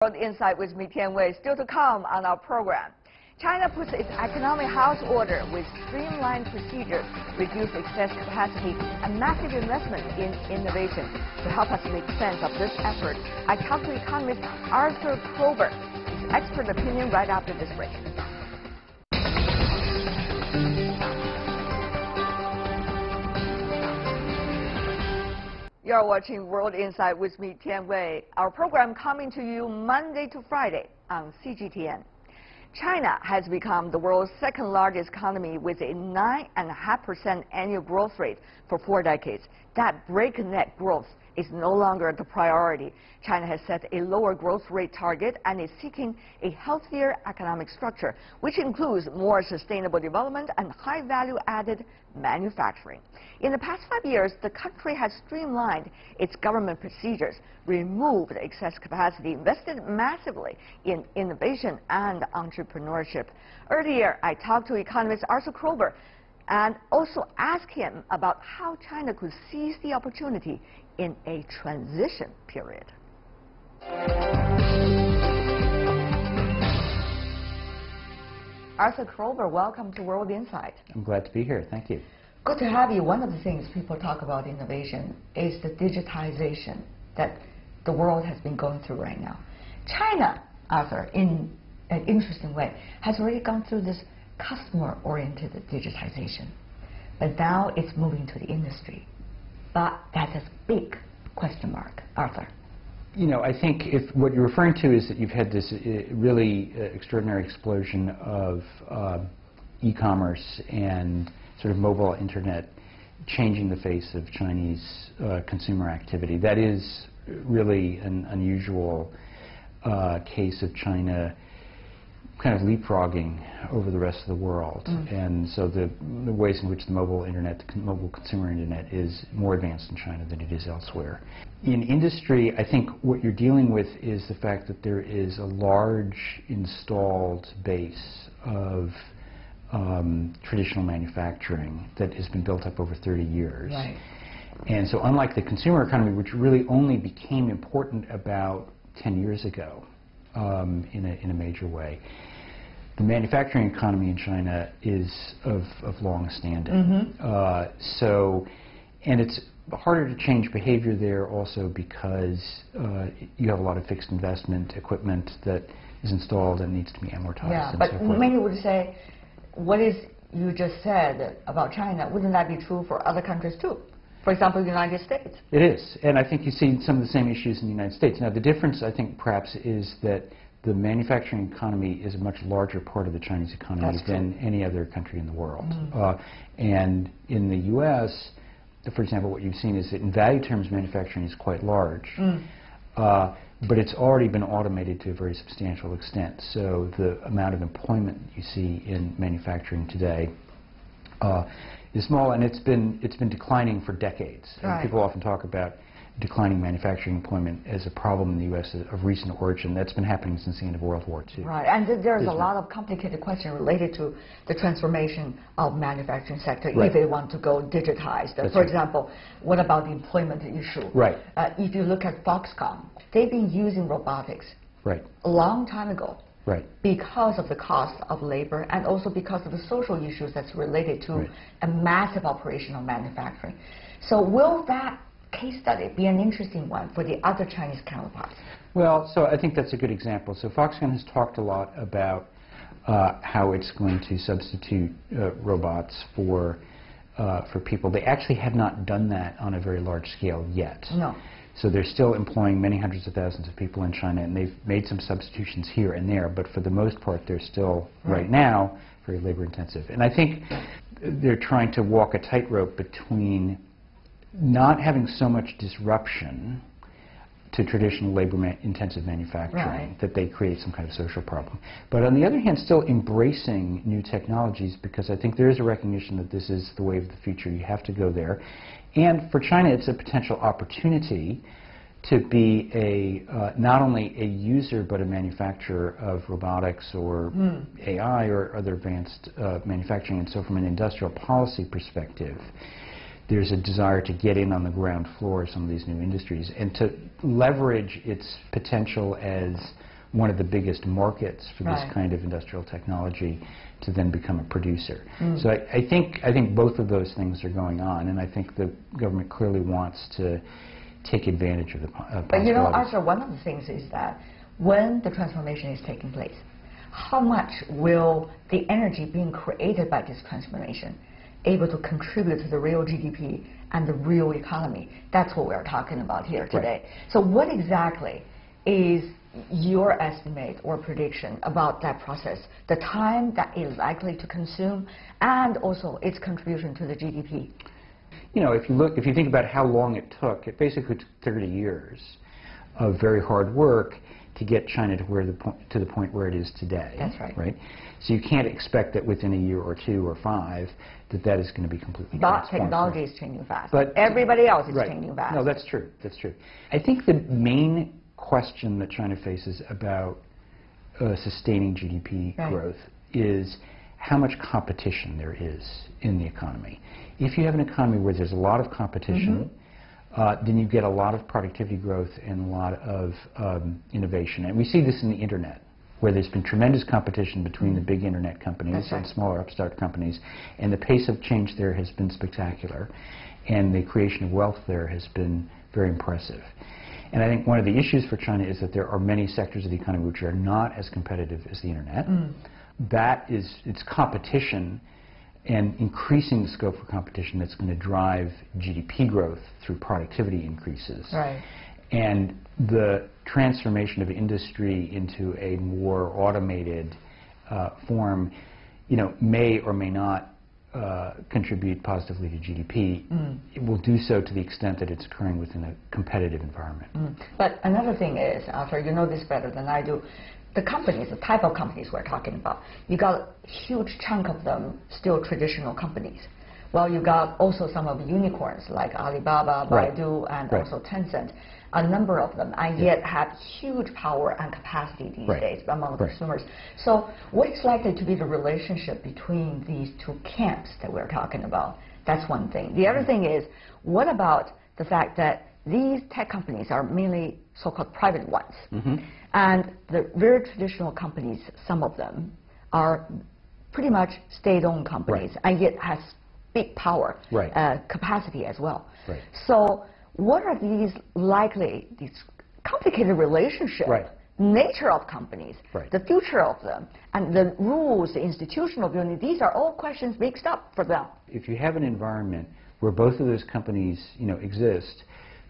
World Insight with me, Tian Wei. Still to come on our program. China puts its economic house order with streamlined procedures, reduced excess capacity, and massive investment in innovation. To help us make sense of this effort, I talked to economist Arthur Kroeber. His expert opinion right after this break. You're watching World Insight with me, Tian Wei. Our program coming to you Monday to Friday on CGTN. China has become the world's second largest economy with a 9.5% annual growth rate for 4 decades. That breakneck growth is no longer the priority. China has set a lower growth rate target and is seeking a healthier economic structure, which includes more sustainable development and high-value added manufacturing. In the past 5 years, the country has streamlined its government procedures, removed excess capacity, invested massively in innovation and entrepreneurship. Earlier, I talked to economist Arthur Kroeber and also asked him about how China could seize the opportunity in a transition period. Arthur Kroeber, welcome to World Insight. I'm glad to be here. Thank you. Good to have you. One of the things people talk about innovation is the digitization that the world has been going through right now. China, Arthur, in an interesting way, has already gone through this customer-oriented digitization. But now it's moving to the industry. But that's a big question mark, Arthur. You know, I think if what you're referring to is that you've had this really extraordinary explosion of e-commerce and sort of mobile internet changing the face of Chinese consumer activity. That is really an unusual case of China kind of leapfrogging over the rest of the world. And so the ways in which the mobile internet, the mobile consumer internet is more advanced in China than it is elsewhere. In industry, I think what you're dealing with is the fact that there is a large installed base of traditional manufacturing that has been built up over 30 years. Right. And so unlike the consumer economy, which really only became important about 10 years ago in a major way, the manufacturing economy in China is of long standing. And it's harder to change behavior there also because you have a lot of fixed investment equipment that is installed and needs to be amortized. Yeah, and but so forth. many would say, what is you just said about China, wouldn't that be true for other countries too? For example, the United States. It is, and I think you see some of the same issues in the United States. Now, the difference, I think, perhaps, is that the manufacturing economy is a much larger part of the Chinese economy than any other country in the world. And in the U.S., for example, what you've seen is that in value terms, manufacturing is quite large. But it's already been automated to a very substantial extent. So the amount of employment you see in manufacturing today is small, and it's been declining for decades. And people often talk about declining manufacturing employment as a problem in the U.S. of recent origin. That's been happening since the end of World War II. Right, and there's a lot of complicated questions related to the transformation of manufacturing sector if they want to go digitized. For example, what about the employment issue? Right. If you look at Foxconn, they've been using robotics a long time ago. Because of the cost of labor and also because of the social issues that's related to a massive operation of manufacturing. So will that case study be an interesting one for the other Chinese counterparts? Well, so I think that's a good example. So Foxconn has talked a lot about how it's going to substitute robots for people. They actually have not done that on a very large scale yet. No. So they're still employing many hundreds of thousands of people in China, and they've made some substitutions here and there, but for the most part they're still, right now, very labor intensive. And I think they're trying to walk a tightrope between not having so much disruption to traditional labor-intensive manufacturing that they create some kind of social problem. But on the other hand, still embracing new technologies, because I think there is a recognition that this is the way of the future. You have to go there. And for China, it's a potential opportunity to be not only a user but a manufacturer of robotics or AI or other advanced manufacturing. And so from an industrial policy perspective, there's a desire to get in on the ground floor of some of these new industries and to leverage its potential as one of the biggest markets for this kind of industrial technology to then become a producer. So I think both of those things are going on, and I think the government clearly wants to take advantage of the possibilities. But you know, Arthur, one of the things is that when the transformation is taking place, how much will the energy being created by this transformation able to contribute to the real GDP and the real economy? That's what we're talking about here today. So what exactly is your estimate or prediction about that process, the time that is likely to consume, and also its contribution to the GDP? You know, if you think about how long it basically took 30 years of very hard work to get China to the point where it is today. That's right. Right? So you can't expect that within a year or 2 or 5 that is going to be completely But transformed. technology is changing fast. But everybody else is changing fast. No, that's true. That's true. I think the main question that China faces about sustaining GDP growth is how much competition there is in the economy. If you have an economy where there's a lot of competition, then you get a lot of productivity growth and a lot of innovation. And we see this in the internet, where there's been tremendous competition between the big internet companies and smaller upstart companies, and the pace of change there has been spectacular, and the creation of wealth there has been very impressive. And I think one of the issues for China is that there are many sectors of the economy which are not as competitive as the internet. It's competition and increasing the scope for competition that's going to drive GDP growth through productivity increases. Right. And the transformation of industry into a more automated form, you know, may or may not contribute positively to GDP. It will do so to the extent that it's occurring within a competitive environment. But another thing is, Arthur, you know this better than I do, the companies, the type of companies we're talking about, you got a huge chunk of them still traditional companies. Well, you got also some of the unicorns like Alibaba, Baidu, and also Tencent, a number of them, and yet have huge power and capacity these days among consumers. So what is likely to be the relationship between these two camps that we're talking about? That's one thing. The other thing is, what about the fact that these tech companies are mainly so-called private ones, and the very traditional companies, some of them, are pretty much state-owned companies, and yet has big power, capacity as well. So what are these complicated relationship, nature of companies, the future of them, and the rules, the institutional building, these are all questions mixed up for them. If you have an environment where both of those companies, you know, exist,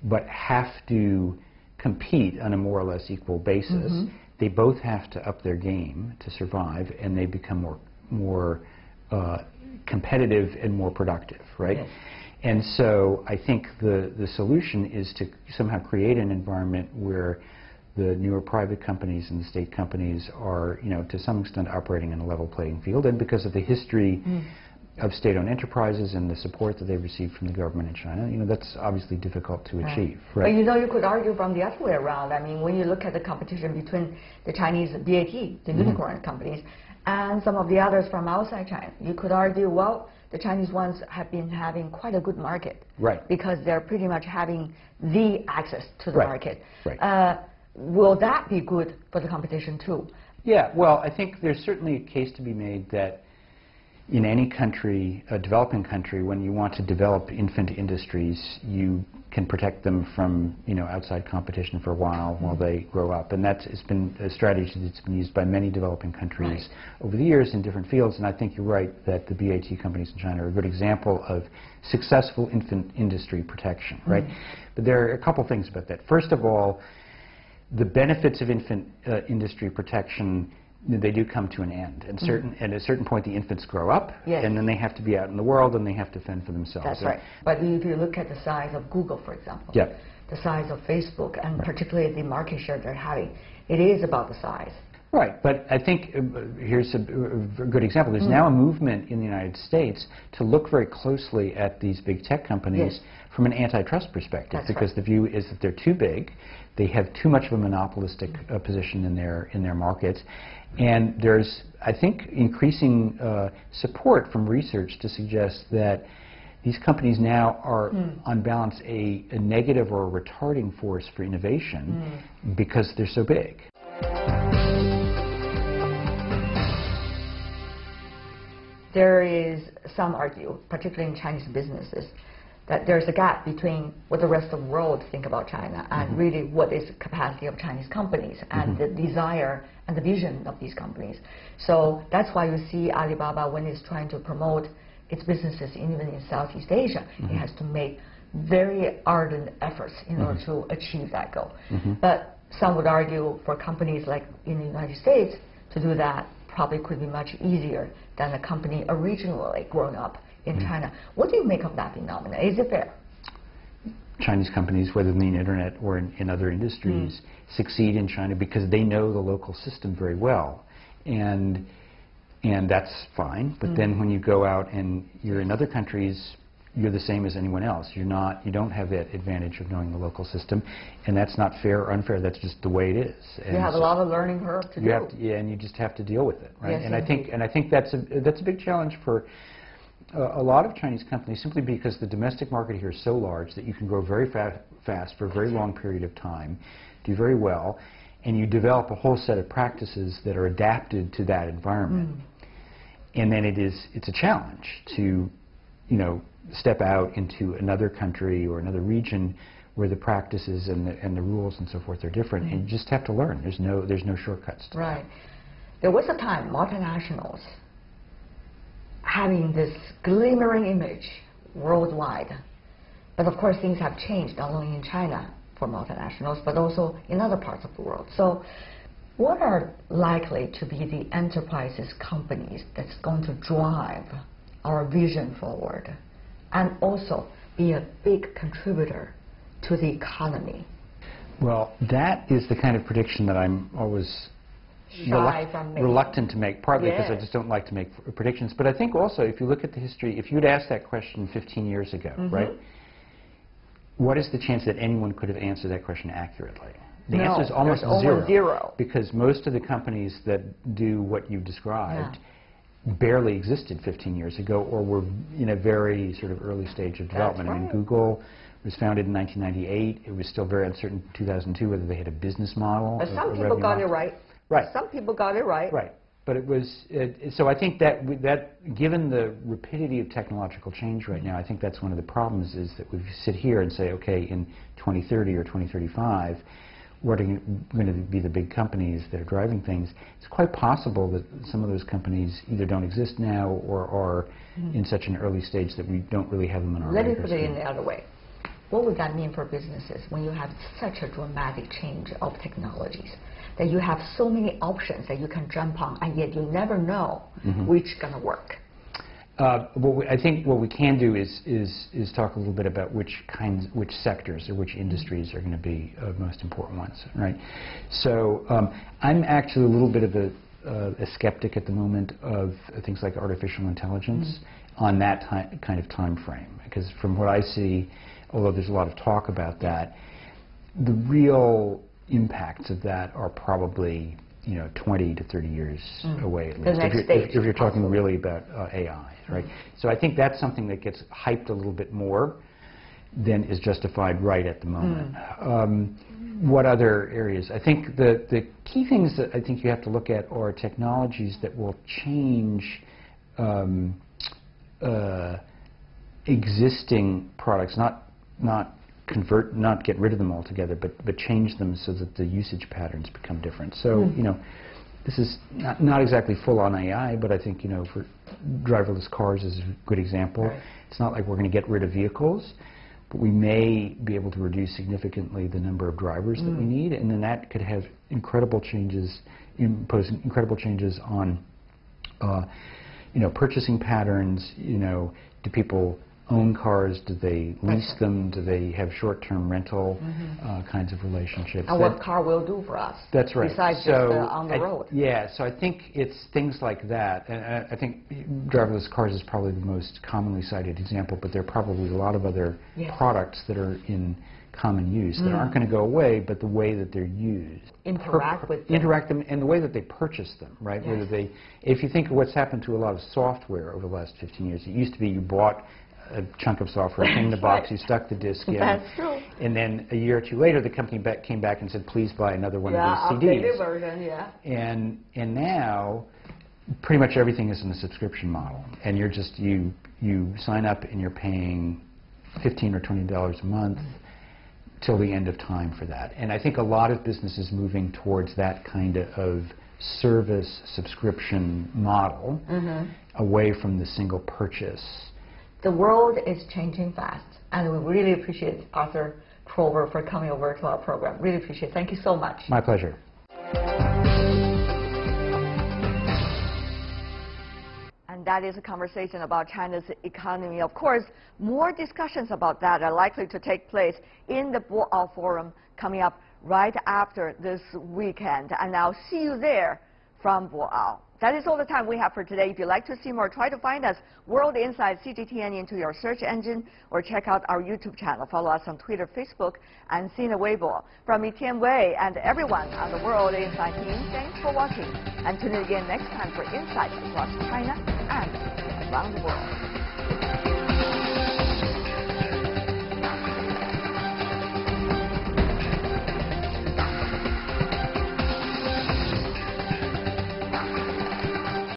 but have to compete on a more or less equal basis, they both have to up their game to survive, and they become more competitive and more productive, right? And so I think the solution is to somehow create an environment where the newer private companies and the state companies are, you know, to some extent operating in a level playing field, and because of the history of state-owned enterprises and the support that they receive from the government in China, you know, that's obviously difficult to achieve. But you know, you could argue from the other way around. I mean, when you look at the competition between the Chinese BAT, the unicorn companies, and some of the others from outside China, you could argue, well, the Chinese ones have been having quite a good market, because they're pretty much having the access to the market. Will that be good for the competition too? Yeah, well, I think there's certainly a case to be made that in any country, a developing country, when you want to develop infant industries, you can protect them from, you know, outside competition for a while they grow up. And that has been a strategy that's been used by many developing countries over the years in different fields. And I think you're right that the BAT companies in China are a good example of successful infant industry protection, right? But there are a couple things about that. First of all, the benefits of infant industry protection, they do come to an end. And at a certain point, the infants grow up, and then they have to be out in the world, and they have to fend for themselves. That's right. But if you look at the size of Google, for example, the size of Facebook, and particularly the market share they're having, it is about the size. Right, but I think here's a good example. There's now a movement in the United States to look very closely at these big tech companies from an antitrust perspective, because the view is that they're too big, they have too much of a monopolistic position in their markets, and there's, I think, increasing support from research to suggest that these companies now are, on balance, a negative or a retarding force for innovation because they're so big. there is some argue, particularly in Chinese businesses, that there's a gap between what the rest of the world think about China and really what is the capacity of Chinese companies and the desire and the vision of these companies. So that's why you see Alibaba, when it's trying to promote its businesses even in Southeast Asia, it has to make very ardent efforts in order to achieve that goal. But some would argue for companies like in the United States to do that probably could be much easier than a company originally growing up in China. What do you make of that phenomenon? Is it fair? Chinese companies, whether in the internet or in other industries, succeed in China because they know the local system very well. And that's fine. But then when you go out and you're in other countries, you're the same as anyone else. You don't have that advantage of knowing the local system, and that's not fair or unfair. That's just the way it is. And you have a lot of learning curve to do. And you just have to deal with it, right? Yes, and I think that's a big challenge for a lot of Chinese companies, simply because the domestic market here is so large that you can grow very fast for a very long period of time, do very well, and you develop a whole set of practices that are adapted to that environment. And then it's a challenge to, step out into another country or another region where the practices and the rules and so forth are different, and you just have to learn. There's no shortcuts to Right. There was a time multinationals having this glimmering image worldwide, but of course things have changed not only in China for multinationals but also in other parts of the world. So what are likely to be the enterprises, companies that's going to drive our vision forward and also be a big contributor to the economy? Well, that is the kind of prediction that I'm always reluctant to make, partly because I just don't like to make predictions. But I think also, if you look at the history, if you'd asked that question 15 years ago, right, what is the chance that anyone could have answered that question accurately? The answer is almost zero. Because most of the companies that do what you described barely existed 15 years ago, or were in a very sort of early stage of development. Right. I mean, Google was founded in 1998. It was still very uncertain in 2002 whether they had a business model. But some people got it right. Right. Some people got it right. Right. But it was, so I think that given the rapidity of technological change right now, I think that's one of the problems, is that we sit here and say, okay, in 2030 or 2035, what are going to be the big companies that are driving things? It's quite possible that some of those companies either don't exist now or are in such an early stage that we don't really have them on our radar. Let me put it in the other way. What would that mean for businesses when you have such a dramatic change of technologies, that you have so many options that you can jump on, and yet you never know which is going to work? I think what we can do is talk a little bit about which sectors or which industries are going to be the most important ones, right? So I'm actually a little bit of a skeptic at the moment of things like artificial intelligence on that kind of time frame, because from what I see, although there's a lot of talk about that, the real impacts of that are probably 20 to 30 years away at least, if you're talking really about AI, right? So I think that's something that gets hyped a little bit more than is justified right at the moment. What other areas? I think the key things that I think you have to look at are technologies that will change existing products, not get rid of them altogether, but change them so that the usage patterns become different. So, this is not exactly full-on AI, but I think, for driverless cars is a good example. Right. It's not like we're going to get rid of vehicles, but we may be able to reduce significantly the number of drivers that we need, and then that could have incredible changes, impose incredible changes on, purchasing patterns. Do people own cars? Do they lease them? Do they have short-term rental kinds of relationships? And what car will do for us? That's right. Besides just on the road. Yeah, so I think it's things like that. And I think driverless cars is probably the most commonly cited example, but there are probably a lot of other products that are in common use that aren't going to go away, but the way that they're used. Interact with them. Interact them, and the way that they purchase them, right? Yes. Whether if you think of what's happened to a lot of software over the last 15 years, it used to be you bought a chunk of software, in the box, you stuck the disk in, and then a year or two later, the company came back and said, "Please buy another one of these CDs." Updated version, And now pretty much everything is in a subscription model, and you're just you sign up and you're paying $15 or $20 a month till the end of time for that. And I think a lot of businesses moving towards that kind of service subscription model, away from the single purchase. The world is changing fast, and we really appreciate Arthur Kroeber for coming over to our program. Really appreciate it. Thank you so much. My pleasure. And that is a conversation about China's economy. Of course, more discussions about that are likely to take place in the Boao Forum coming up right after this weekend. And I'll see you there from Boao. That is all the time we have for today. If you'd like to see more, try to find us World Insight CGTN into your search engine, or check out our YouTube channel. Follow us on Twitter, Facebook, and Sina Weibo. From me, Tian Wei, and everyone on the World Insight team, thanks for watching. And tune in again next time for insights across China and around the world.